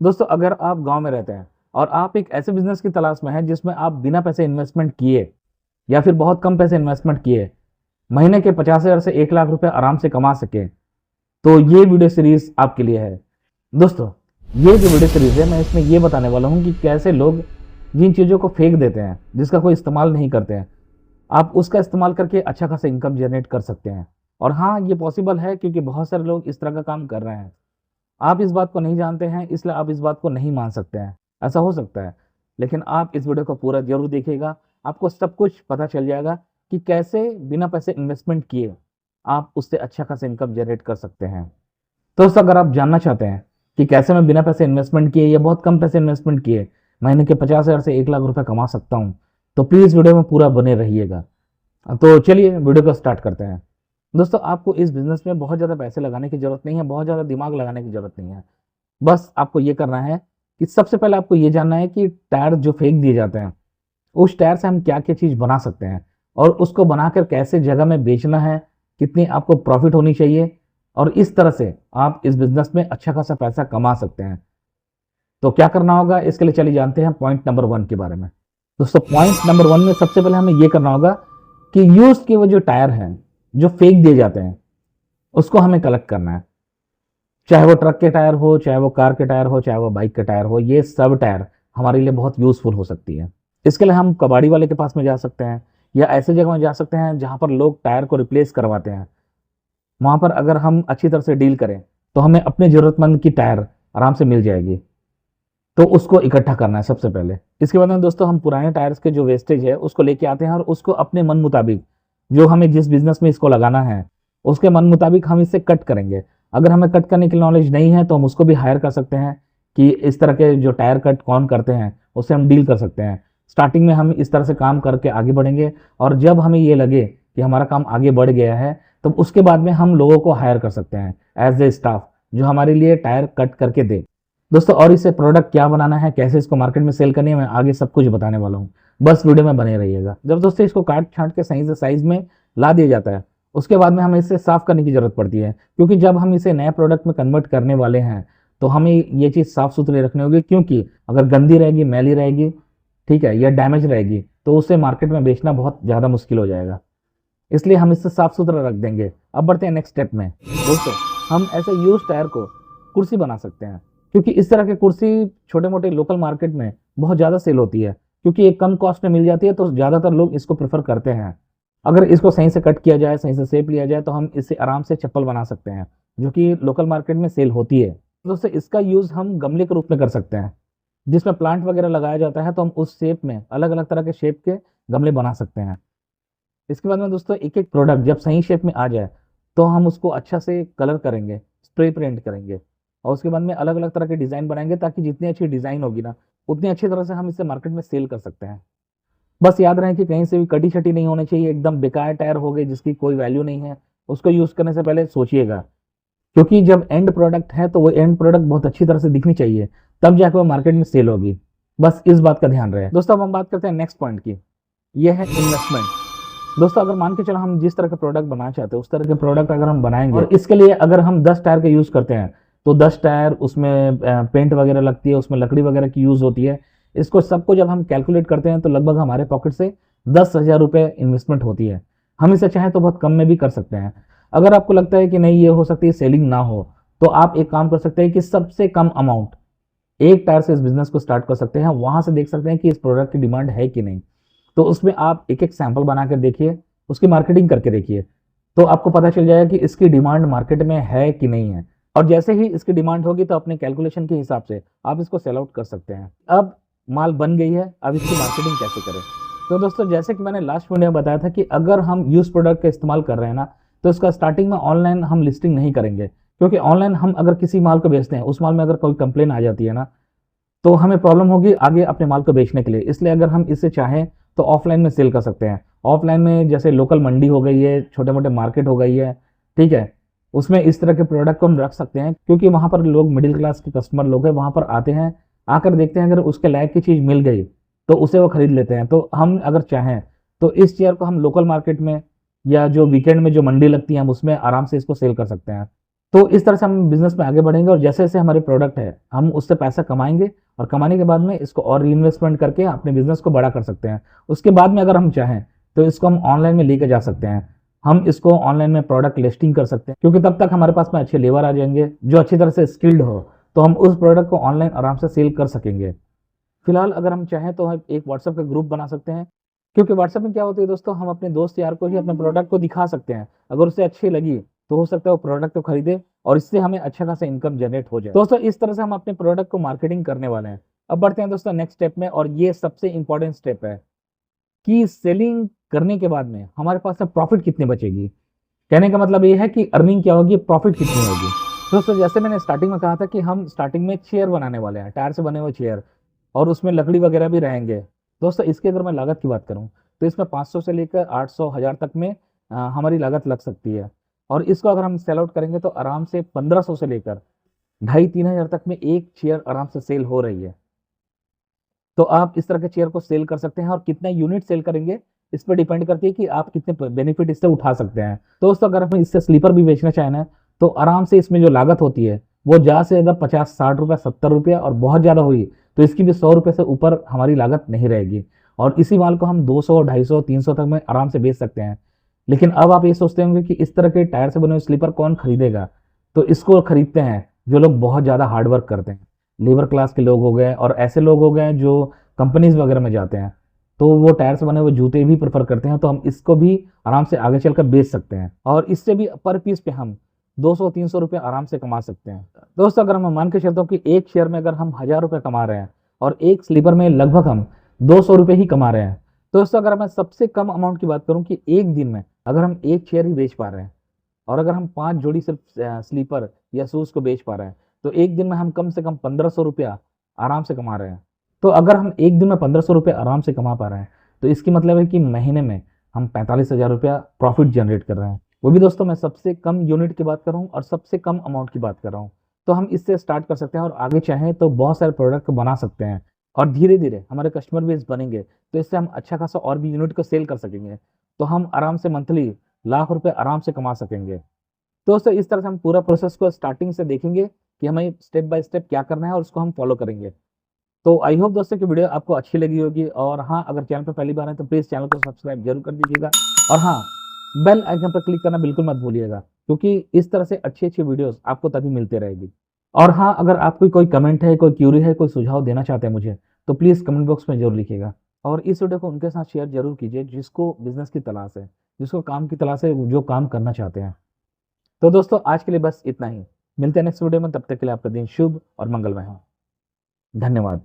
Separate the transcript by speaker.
Speaker 1: दोस्तों, अगर आप गाँव में रहते हैं और आप एक ऐसे बिज़नेस की तलाश में हैं जिसमें आप बिना पैसे इन्वेस्टमेंट किए या फिर बहुत कम पैसे इन्वेस्टमेंट किए, महीने के 50,000 से 1 लाख रुपए आराम से कमा सकें, तो ये वीडियो सीरीज़ आपके लिए है। दोस्तों, ये जो वीडियो सीरीज़ है, मैं इसमें ये बताने वाला हूँ कि कैसे लोग जिन चीज़ों को फेंक देते हैं, जिसका कोई इस्तेमाल नहीं करते हैं, आप उसका इस्तेमाल करके अच्छा खासा इनकम जनरेट कर सकते हैं। और हाँ, ये पॉसिबल है क्योंकि बहुत सारे लोग इस तरह का काम कर रहे हैं। आप इस बात को नहीं जानते हैं, इसलिए आप इस बात को नहीं मान सकते हैं। ऐसा हो सकता है, लेकिन आप इस वीडियो को पूरा ज़रूर देखिएगा, आपको सब कुछ पता चल जाएगा कि कैसे बिना पैसे इन्वेस्टमेंट किए आप उससे अच्छा खासा इनकम जनरेट कर सकते हैं। तो दोस्तों, अगर आप जानना चाहते हैं कि कैसे मैं बिना पैसे इन्वेस्टमेंट किए या बहुत कम पैसे इन्वेस्टमेंट किए महीने के 50,000 से 1 लाख रुपए कमा सकता हूँ, तो प्लीज़ वीडियो में पूरा बने रहिएगा। तो चलिए वीडियो को स्टार्ट करते हैं। दोस्तों, आपको इस बिज़नेस में बहुत ज़्यादा पैसे लगाने की ज़रूरत नहीं है, बहुत ज़्यादा दिमाग लगाने की ज़रूरत नहीं है। बस आपको ये करना है कि सबसे पहले आपको ये जानना है कि टायर जो फेंक दिए जाते हैं, उस टायर से हम क्या-क्या चीज़ बना सकते हैं और उसको बनाकर कैसे जगह में बेचना है, कितनी आपको प्रॉफ़िट होनी चाहिए और इस तरह से आप इस बिज़नेस में अच्छा खासा पैसा कमा सकते हैं। तो क्या करना होगा, इसके लिए चलिए जानते हैं पॉइंट नंबर 1 के बारे में। दोस्तों, पॉइंट नंबर 1 में सबसे पहले हमें ये करना होगा कि यूज़ किए हुए जो टायर हैं, जो फेंक दिए जाते हैं, उसको हमें कलेक्ट करना है। चाहे वो ट्रक के टायर हो, चाहे वो कार के टायर हो, चाहे वो बाइक के टायर हो, ये सब टायर हमारे लिए बहुत यूज़फुल हो सकती है। इसके लिए हम कबाड़ी वाले के पास में जा सकते हैं या ऐसे जगह में जा सकते हैं जहाँ पर लोग टायर को रिप्लेस करवाते हैं। वहाँ पर अगर हम अच्छी तरह से डील करें, तो हमें अपने ज़रूरतमंद की टायर आराम से मिल जाएगी। तो उसको इकट्ठा करना है सबसे पहले। इसके बाद में दोस्तों, हम पुराने टायर्स के जो वेस्टेज है, उसको लेके आते हैं और उसको अपने मन मुताबिक, जो हमें जिस बिज़नेस में इसको लगाना है, उसके मन मुताबिक हम इसे कट करेंगे। अगर हमें कट करने की नॉलेज नहीं है, तो हम उसको भी हायर कर सकते हैं कि इस तरह के जो टायर कट कौन करते हैं, उससे हम डील कर सकते हैं। स्टार्टिंग में हम इस तरह से काम करके आगे बढ़ेंगे और जब हमें ये लगे कि हमारा काम आगे बढ़ गया है, तो उसके बाद में हम लोगों को हायर कर सकते हैं एज़ ए स्टाफ, जो हमारे लिए टायर कट करके दे। दोस्तों, और इससे प्रोडक्ट क्या बनाना है, कैसे इसको मार्केट में सेल करनी है, मैं आगे सब कुछ बताने वाला हूँ। बस वीडियो में बने रहिएगा। जब दोस्तों इसको काट छाँट के सही से साइज़ में ला दिया जाता है, उसके बाद में हमें इसे साफ़ करने की ज़रूरत पड़ती है, क्योंकि जब हम इसे नए प्रोडक्ट में कन्वर्ट करने वाले हैं, तो हमें ये चीज़ साफ़-सुथरी रखनी होगी, क्योंकि अगर गंदी रहेगी, मैली रहेगी, ठीक है, या डैमेज रहेगी, तो उसे मार्केट में बेचना बहुत ज़्यादा मुश्किल हो जाएगा। इसलिए हम इसे साफ़-सुथरा रख देंगे। अब बढ़ते हैं नेक्स्ट स्टेप में। दोस्तों, हम ऐसे यूज़ टायर को कुर्सी बना सकते हैं, क्योंकि इस तरह की कुर्सी छोटे-मोटे लोकल मार्केट में बहुत ज़्यादा सेल होती है, क्योंकि ये कम कॉस्ट में मिल जाती है, तो ज़्यादातर लोग इसको प्रेफ़र करते हैं। अगर इसको सही से कट किया जाए, सही से शेप लिया जाए, तो हम इससे आराम से चप्पल बना सकते हैं, जो कि लोकल मार्केट में सेल होती है। दोस्तों, इसका यूज़ हम गमले के रूप में कर सकते हैं, जिसमें प्लांट वगैरह लगाया जाता है, तो हम उस शेप में अलग-अलग तरह के शेप के गमले बना सकते हैं। इसके बाद में दोस्तों, एक-एक प्रोडक्ट जब सही शेप में आ जाए, तो हम उसको अच्छा से कलर करेंगे, स्प्रे पेंट करेंगे और उसके बाद में अलग-अलग तरह के डिज़ाइन बनाएँगे, ताकि जितनी अच्छी डिज़ाइन होगी ना, उतनी अच्छी तरह से हम इसे मार्केट में सेल कर सकते हैं। बस याद रहे कि कहीं से भी कटी-शटी नहीं होनी चाहिए, एकदम बेकार टायर हो गए जिसकी कोई वैल्यू नहीं है, उसको यूज़ करने से पहले सोचिएगा। क्योंकि जब एंड प्रोडक्ट है, तो वो एंड प्रोडक्ट बहुत अच्छी तरह से दिखनी चाहिए, तब जाके वो मार्केट में सेल होगी। बस इस बात का ध्यान रहे। दोस्तों, अब हम बात करते हैं नेक्स्ट पॉइंट की, ये है इन्वेस्टमेंट। दोस्तों, अगर मान के चलो हम जिस तरह का प्रोडक्ट बनाना चाहते हैं, उस तरह के प्रोडक्ट अगर हम बनाएँगे और इसके लिए अगर हम 10 टायर का यूज़ करते हैं, तो 10 टायर उसमें पेंट वगैरह लगती है, उसमें लकड़ी वगैरह की यूज़ होती है। इसको सबको जब हम कैलकुलेट करते हैं, तो लगभग हमारे पॉकेट से 10,000 रुपए इन्वेस्टमेंट होती है। हम इसे चाहें तो बहुत कम में भी कर सकते हैं। अगर आपको लगता है कि नहीं, ये हो सकती है सेलिंग ना हो, तो आप एक काम कर सकते हैं कि सबसे कम अमाउंट, 1 टायर से इस बिज़नेस को स्टार्ट कर सकते हैं। वहाँ से देख सकते हैं कि इस प्रोडक्ट की डिमांड है कि नहीं। तो उसमें आप एक-एक सैंपल बनाकर देखिए, उसकी मार्केटिंग करके देखिए, तो आपको पता चल जाएगा कि इसकी डिमांड मार्केट में है कि नहीं है। और जैसे ही इसकी डिमांड होगी, तो अपने कैलकुलेशन के हिसाब से आप इसको सेल आउट कर सकते हैं। अब माल बन गई है, अब इसकी मार्केटिंग कैसे करें? तो दोस्तों, जैसे कि मैंने लास्ट वीडियो में बताया था कि अगर हम यूज़ प्रोडक्ट का इस्तेमाल कर रहे हैं ना, तो इसका स्टार्टिंग में ऑनलाइन हम लिस्टिंग नहीं करेंगे, क्योंकि ऑनलाइन हम अगर किसी माल को बेचते हैं, उस माल में अगर कोई कंप्लेन आ जाती है ना, तो हमें प्रॉब्लम होगी आगे अपने माल को बेचने के लिए। इसलिए अगर हम इसे चाहें, तो ऑफलाइन में सेल कर सकते हैं। ऑफलाइन में जैसे लोकल मंडी हो गई है, छोटे-मोटे मार्केट हो गई है, ठीक है? उसमें इस तरह के प्रोडक्ट को हम रख सकते हैं, क्योंकि वहाँ पर लोग मिडिल क्लास के कस्टमर लोग हैं, वहाँ पर आते हैं, आकर देखते हैं, अगर उसके लायक की चीज़ मिल गई, तो उसे वो खरीद लेते हैं। तो हम अगर चाहें, तो इस चेयर को हम लोकल मार्केट में या जो वीकेंड में जो मंडी लगती है, हम उसमें आराम से इसको सेल कर सकते हैं। तो इस तरह से हम बिजनेस में आगे बढ़ेंगे और जैसे जैसे हमारे प्रोडक्ट है हम उससे पैसा कमाएंगे और कमाने के बाद में इसको और रीइन्वेस्टमेंट करके अपने बिजनेस को बड़ा कर सकते हैं। उसके बाद में अगर हम चाहें तो इसको हम ऑनलाइन में लेके जा सकते हैं। हम इसको ऑनलाइन में प्रोडक्ट लिस्टिंग कर सकते हैं, क्योंकि तब तक हमारे पास में अच्छे लेबर आ जाएंगे जो अच्छी तरह से स्किल्ड हो, तो हम उस प्रोडक्ट को ऑनलाइन आराम से सेल कर सकेंगे। फिलहाल अगर हम चाहें तो हम एक व्हाट्सएप का ग्रुप बना सकते हैं, क्योंकि व्हाट्सएप में क्या होता है दोस्तों, हम अपने दोस्त यार को ही अपने प्रोडक्ट को दिखा सकते हैं। अगर उसे अच्छी लगी तो हो सकता है वो प्रोडक्ट को खरीदे और इससे हमें अच्छा खासा इनकम जनरेट हो जाए। दोस्तों इस तरह से हम अपने प्रोडक्ट को मार्केटिंग करने वाले हैं। अब बढ़ते हैं दोस्तों नेक्स्ट स्टेप में, और ये सबसे इंपॉर्टेंट स्टेप है कि सेलिंग करने के बाद में हमारे पास से प्रॉफिट कितनी बचेगी। कहने का मतलब ये है कि अर्निंग क्या होगी, प्रॉफिट कितनी होगी। दोस्तों जैसे मैंने स्टार्टिंग में कहा था कि हम स्टार्टिंग में चेयर बनाने वाले हैं, टायर से बने हुए चेयर, और उसमें लकड़ी वगैरह भी रहेंगे। दोस्तों इसकी अगर मैं लागत की बात करूं तो इसमें 500 से लेकर 800 1000 तक में हमारी लागत लग सकती है। और इसको अगर हम सेल आउट करेंगे तो आराम से 1500 से लेकर 2500-3000 तक में एक चेयर आराम से सेल हो रही है। तो आप इस तरह के चेयर को सेल कर सकते हैं, और कितने यूनिट सेल करेंगे इस पर डिपेंड करती है कि आप कितने बेनिफिट इससे उठा सकते हैं। तो दोस्तों अगर हम इससे स्लीपर भी बेचना चाहें ना तो आराम से इसमें जो लागत होती है वो ज़्यादा से ज़्यादा 50-60 रुपये 70 रुपये, और बहुत ज़्यादा हुई तो इसकी भी 100 रुपये से ऊपर हमारी लागत नहीं रहेगी। और इसी माल को हम 200 250 300 तक में आराम से बेच सकते हैं। लेकिन अब आप ये सोचते होंगे कि इस तरह के टायर से बने हुए स्लीपर कौन खरीदेगा। तो इसको खरीदते हैं जो लोग बहुत ज़्यादा हार्डवर्क करते हैं, लेबर क्लास के लोग हो गए, और ऐसे लोग हो गए जो कंपनीज वगैरह में जाते हैं, तो वो टायर से बने हुए जूते भी प्रेफर करते हैं। तो हम इसको भी आराम से आगे चलकर बेच सकते हैं, और इससे भी पर पीस पे हम 200-300 रुपये आराम से कमा सकते हैं। दोस्तों अगर हम मान के चलते हो कि एक शेयर में अगर हम 1000 रुपये कमा रहे हैं और एक स्लीपर में लगभग हम 200 रुपये ही कमा रहे हैं, तो दोस्तों अगर मैं सबसे कम अमाउंट की बात करूं कि एक दिन में अगर हम एक शेयर ही बेच पा रहे हैं, और अगर हम 5 जोड़ी सिर्फ स्लीपर या शूज को बेच पा रहे हैं, तो एक दिन में हम कम से कम 1500 रुपया आराम से कमा रहे हैं। तो अगर हम एक दिन में 1500 रुपये आराम से कमा पा रहे हैं, तो इसकी मतलब है कि महीने में हम 45,000 रुपया प्रॉफिट जनरेट कर रहे हैं। वो भी दोस्तों मैं सबसे कम यूनिट की बात कर रहा हूँ और सबसे कम अमाउंट की बात कर रहा हूँ। तो हम इससे स्टार्ट कर सकते हैं, और आगे चाहें तो बहुत सारे प्रोडक्ट बना सकते हैं, और धीरे धीरे हमारे कस्टमर बेस बनेंगे तो इससे हम अच्छा खासा और भी यूनिट को सेल कर सकेंगे। तो हम आराम से मंथली लाख रुपए आराम से कमा सकेंगे। तो दोस्तों इस तरह से हम पूरा प्रोसेस को स्टार्टिंग से देखेंगे कि हमें स्टेप बाय स्टेप क्या करना है, और उसको हम फॉलो करेंगे। तो आई होप दोस्तों कि वीडियो आपको अच्छी लगी होगी, और हाँ अगर चैनल पर पहली बार है तो प्लीज़ चैनल को सब्सक्राइब जरूर कर दीजिएगा, और हाँ बेल आइकन पर क्लिक करना बिल्कुल मत भूलिएगा, क्योंकि इस तरह से अच्छी अच्छी वीडियोस आपको तभी मिलते रहेगी। और हाँ अगर आपकी कोई कमेंट है, कोई क्यूरी है, कोई सुझाव देना चाहते हैं मुझे, तो प्लीज़ कमेंट बॉक्स में जरूर लिखिएगा। और इस वीडियो को उनके साथ शेयर जरूर कीजिए जिसको बिजनेस की तलाश है, जिसको काम की तलाश है, जो काम करना चाहते हैं। तो दोस्तों आज के लिए बस इतना ही। मिलते हैं नेक्स्ट वीडियो में, तब तक के लिए आपका दिन शुभ और मंगलमय हो। धन्यवाद।